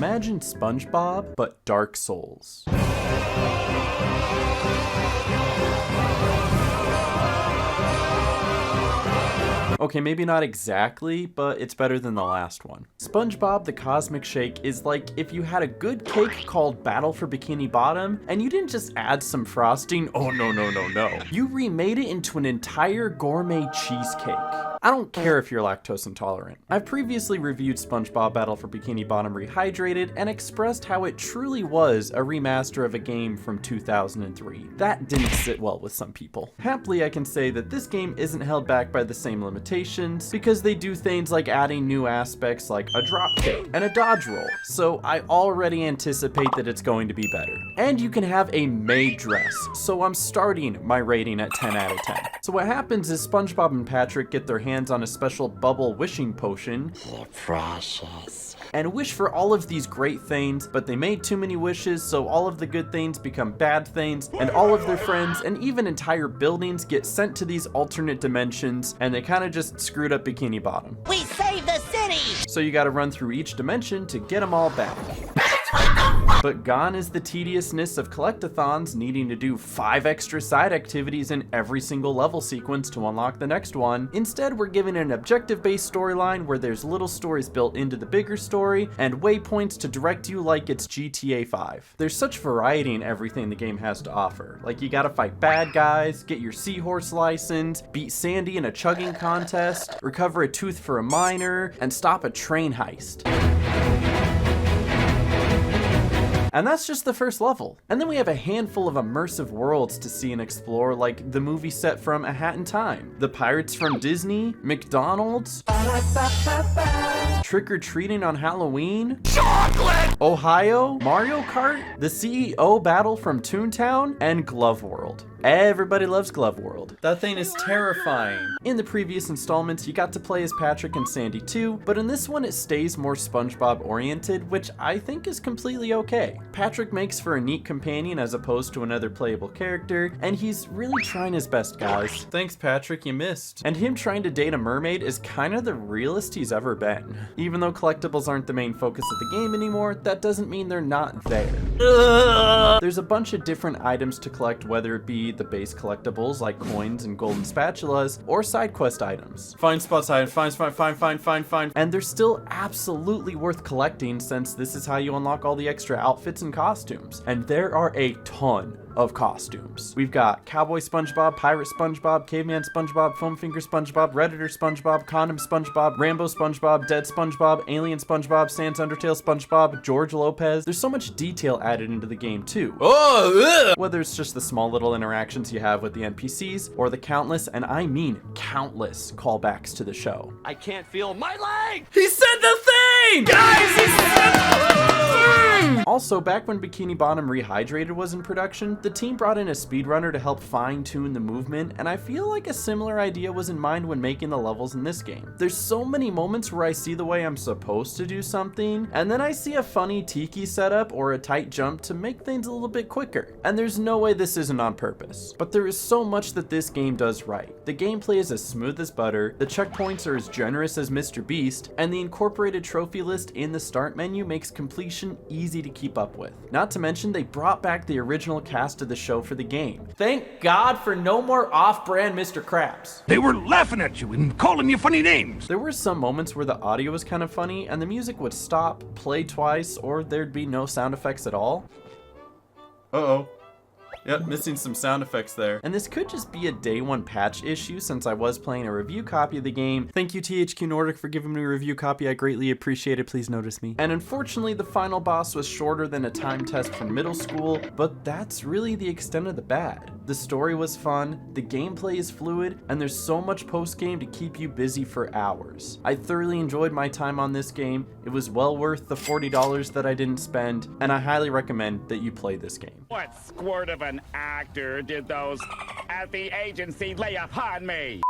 Imagine Spongebob, but Dark Souls. Okay, maybe not exactly, but it's better than the last one. Spongebob the Cosmic Shake is like if you had a good cake called Battle for Bikini Bottom, and you didn't just add some frosting. Oh no, no, no, no. You remade it into an entire gourmet cheesecake. I don't care if you're lactose intolerant. I've previously reviewed SpongeBob Battle for Bikini Bottom Rehydrated and expressed how it truly was a remaster of a game from 2003. That didn't sit well with some people. Happily, I can say that this game isn't held back by the same limitations because they do things like adding new aspects like a drop kick and a dodge roll, so I already anticipate that it's going to be better. And you can have a maid dress, so I'm starting my rating at 10 out of 10. So what happens is SpongeBob and Patrick get their hands on a special bubble wishing potion. They're precious. And wish for all of these great things, but they made too many wishes, so all of the good things become bad things, and all of their friends and even entire buildings get sent to these alternate dimensions, and they kind of just screwed up Bikini Bottom. We saved the city! So you gotta run through each dimension to get them all back. But gone is the tediousness of collectathons needing to do 5 extra side activities in every single level sequence to unlock the next one. Instead, we're given an objective-based storyline where there's little stories built into the bigger story and waypoints to direct you like it's GTA 5. There's such variety in everything the game has to offer. Like, you gotta fight bad guys, get your seahorse license, beat Sandy in a chugging contest, recover a tooth for a miner, and stop a train heist. And that's just the first level. And then we have a handful of immersive worlds to see and explore, like the movie set from A Hat in Time, the Pirates from Disney, McDonald's, trick-or-treating on Halloween, chocolate, Ohio, Mario Kart, the CEO battle from Toontown, and Glove World. Everybody loves Glove World. That thing is terrifying. In the previous installments, you got to play as Patrick and Sandy too, but in this one it stays more SpongeBob oriented, which I think is completely okay. Patrick makes for a neat companion as opposed to another playable character, and he's really trying his best, guys. Thanks, Patrick, you missed. And him trying to date a mermaid is kind of the realest he's ever been. Even though collectibles aren't the main focus of the game anymore, that doesn't mean they're not there. There's a bunch of different items to collect, whether it be the base collectibles like coins and golden spatulas, or side quest items. Find spots items, find. And they're still absolutely worth collecting since this is how you unlock all the extra outfits and costumes. And there are a ton of costumes. We've got Cowboy SpongeBob, Pirate SpongeBob, Caveman SpongeBob, Foam Finger SpongeBob, Redditor SpongeBob, Condom SpongeBob, Rambo SpongeBob, Dead SpongeBob, Alien SpongeBob, Sans Undertale SpongeBob, George Lopez. There's so much detail added into the game too. Whether it's just the small little interactions you have with the NPCs, or the countless, and I mean countless, callbacks to the show. I can't feel my leg! He said the thing! Guys, he said the thing! Also, back when Bikini Bottom Rehydrated was in production, the team brought in a speedrunner to help fine-tune the movement, and I feel like a similar idea was in mind when making the levels in this game. There's so many moments where I see the way I'm supposed to do something, and then I see a funny tiki setup or a tight jump to make things a little bit quicker. And there's no way this isn't on purpose. But there is so much that this game does right. The gameplay is as smooth as butter, the checkpoints are as generous as Mr. Beast, and the incorporated trophy list in the start menu makes completion easy to keep up with. Not to mention, they brought back the original cast of the show for the game. Thank God for no more off-brand Mr. Krabs. They were laughing at you and calling you funny names. There were some moments where the audio was kind of funny and the music would stop, play twice, or there'd be no sound effects at all. Uh-oh. Yep, missing some sound effects there. And this could just be a day one patch issue since I was playing a review copy of the game. Thank you THQ Nordic for giving me a review copy. I greatly appreciate it. Please notice me. And unfortunately, the final boss was shorter than a time test from middle school, but that's really the extent of the bad. The story was fun, the gameplay is fluid, and there's so much post-game to keep you busy for hours. I thoroughly enjoyed my time on this game. It was well worth the $40 that I didn't spend, and I highly recommend that you play this game. What squirt of an actor did those at the agency lay upon me?